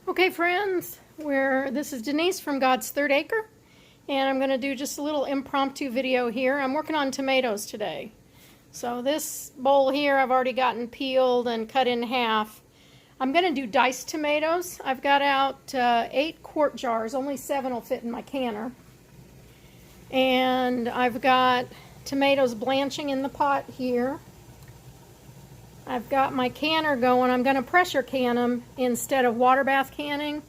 Okay friends, this is Denise from God's Third Acre, and I'm going to do just a little impromptu video here. I'm working on tomatoes today. So this bowl here I've already gotten peeled and cut in half. I'm going to do diced tomatoes. I've got out 8 quart jars, only 7 will fit in my canner. And I've got tomatoes blanching in the pot here. I've got my canner going. I'm going to pressure can them instead of water bath canning.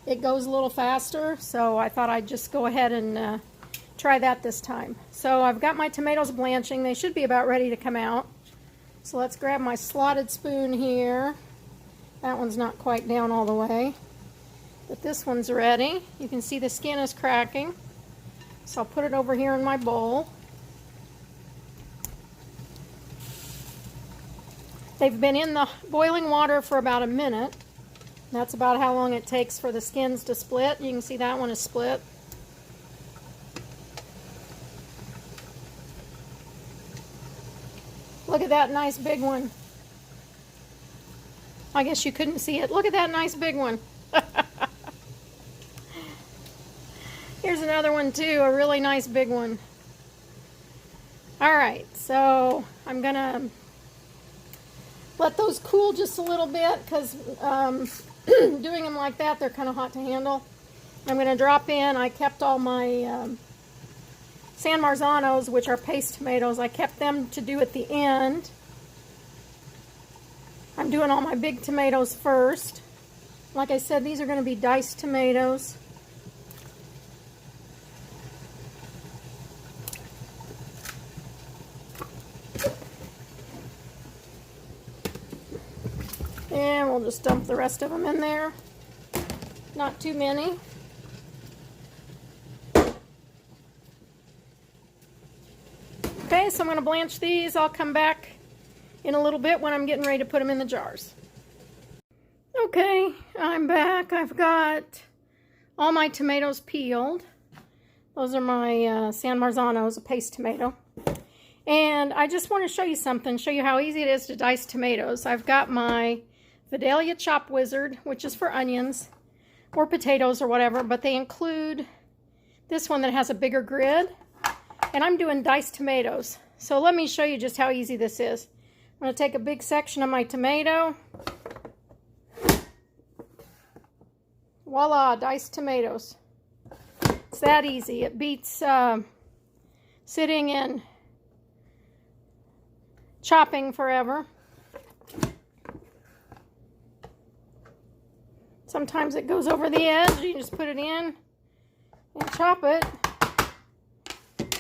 It goes a little faster, so I thought I'd just go ahead and try that this time. So I've got my tomatoes blanching. They should be about ready to come out. So let's grab my slotted spoon here. That one's not quite down all the way, but this one's ready. You can see the skin is cracking. So I'll put it over here in my bowl. They've been in the boiling water for about a minute. That's about how long it takes for the skins to split. You can see that one is split. Look at that nice big one. I guess you couldn't see it. Look at that nice big one. Here's another one too, a really nice big one. All right, so I'm gonna let those cool just a little bit because doing them like that, they're kind of hot to handle. I'm going to drop in, I kept all my San Marzanos, which are paste tomatoes, I kept them to do at the end. I'm doing all my big tomatoes first. Like I said, these are going to be diced tomatoes. And we'll just dump the rest of them in there. Not too many. Okay, so I'm going to blanch these. I'll come back in a little bit when I'm getting ready to put them in the jars. Okay, I'm back. I've got all my tomatoes peeled. Those are my San Marzanos, a paste tomato. And I just want to show you something, show you how easy it is to dice tomatoes. I've got my Vidalia Chop Wizard, which is for onions or potatoes or whatever, but they include this one that has a bigger grid, and I'm doing diced tomatoes. So let me show you just how easy this is. I'm going to take a big section of my tomato. Voila, diced tomatoes. It's that easy. It beats sitting and chopping forever. Sometimes it goes over the edge. You just put it in and chop it.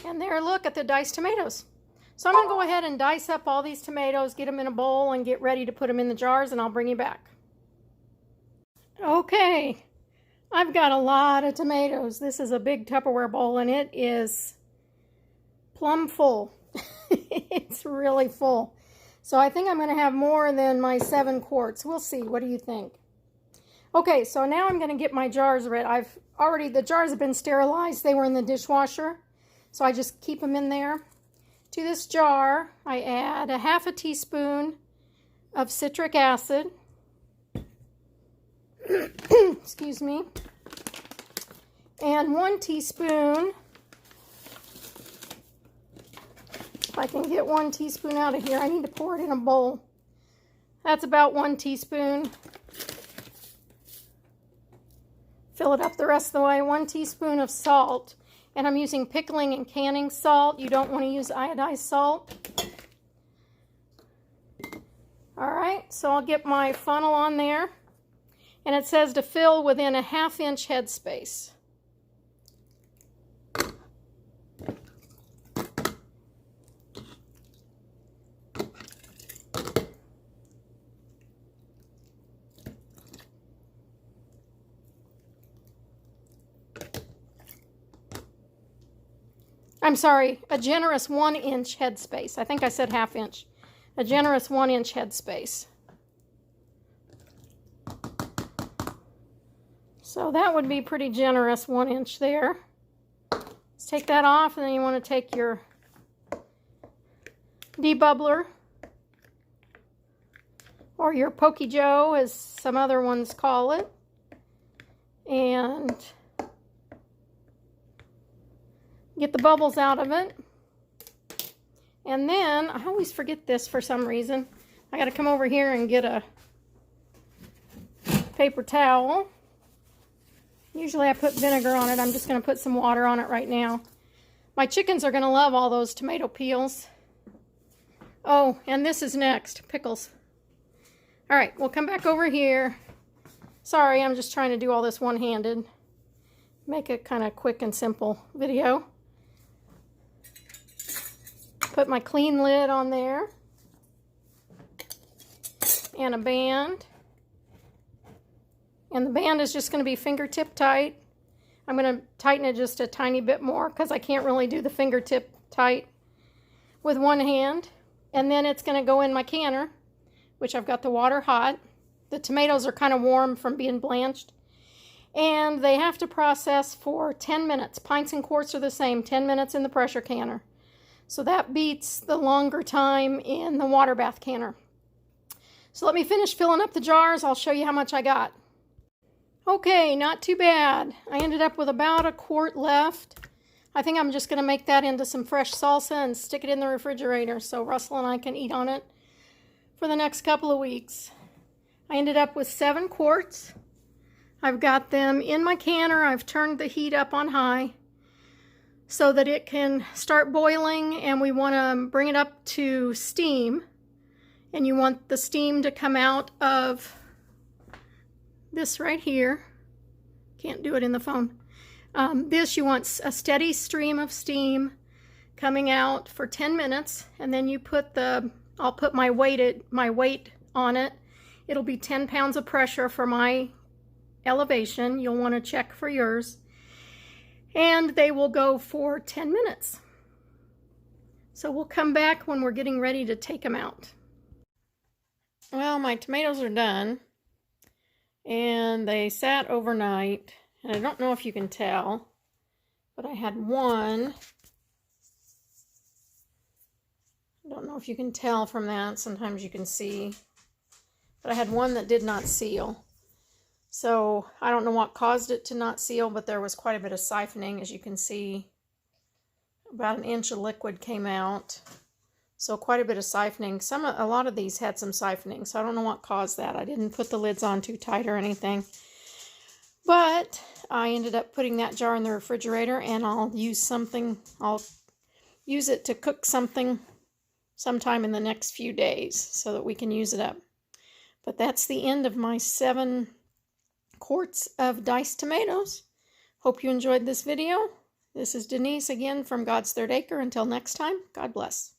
And there, look at the diced tomatoes. So I'm going to go ahead and dice up all these tomatoes, get them in a bowl, and get ready to put them in the jars, and I'll bring you back. Okay, I've got a lot of tomatoes. This is a big Tupperware bowl, and it is plumb full. It's really full. So I think I'm going to have more than my 7 quarts. We'll see. What do you think? Okay, so now I'm going to get my jars ready. The jars have been sterilized. They were in the dishwasher. So I just keep them in there. To this jar, I add a half a teaspoon of citric acid. Excuse me. And 1 teaspoon, if I can get 1 teaspoon out of here, I need to pour it in a bowl. That's about 1 teaspoon. Fill it up the rest of the way. 1 teaspoon of salt. And I'm using pickling and canning salt. You don't want to use iodized salt. Alright, so I'll get my funnel on there. And it says to fill within a 1/2 inch headspace. I'm sorry, a generous 1 inch headspace. I think I said 1/2 inch. A generous 1 inch headspace. So that would be pretty generous, 1 inch there. Let's take that off, and then you want to take your debubbler, or your Pokey Joe, as some other ones call it. and get the bubbles out of it. And then, I always forget this for some reason. I got to come over here and get a paper towel. Usually I put vinegar on it. I'm just going to put some water on it right now. My chickens are going to love all those tomato peels. Oh, and this is next, pickles. All right, we'll come back over here. Sorry, I'm just trying to do all this one-handed. Make a kind of quick and simple video. Put my clean lid on there. And a band. And the band is just going to be fingertip tight. I'm going to tighten it just a tiny bit more because I can't really do the fingertip tight with one hand. And then it's going to go in my canner, which I've got the water hot. The tomatoes are kind of warm from being blanched. And they have to process for 10 minutes. Pints and quarts are the same, 10 minutes in the pressure canner. So that beats the longer time in the water bath canner. So let me finish filling up the jars. I'll show you how much I got. Okay, not too bad. I ended up with about a quart left. I think I'm just going to make that into some fresh salsa and stick it in the refrigerator so Russell and I can eat on it for the next couple of weeks. I ended up with 7 quarts. I've got them in my canner. I've turned the heat up on high so that it can start boiling, and we want to bring it up to steam. And you want the steam to come out of this right here. Can't do it in the phone. This, you want a steady stream of steam coming out for 10 minutes, and then you put I'll put my weight on it. It'll be 10 pounds of pressure for my elevation. You'll want to check for yours. And they will go for 10 minutes. So we'll come back when we're getting ready to take them out. Well, my tomatoes are done. And they sat overnight. And I don't know if you can tell, but I had one. I don't know if you can tell from that. Sometimes you can see. But I had one that did not seal. So I don't know what caused it to not seal, but there was quite a bit of siphoning. As you can see, about an inch of liquid came out. So quite a bit of siphoning. A lot of these had some siphoning, so I don't know what caused that. I didn't put the lids on too tight or anything. But I ended up putting that jar in the refrigerator, and I'll use it to cook something sometime in the next few days so that we can use it up. But that's the end of my 7 quarts of diced tomatoes. Hope you enjoyed this video. This is Denise again from God's Third Acre. Until next time, God bless.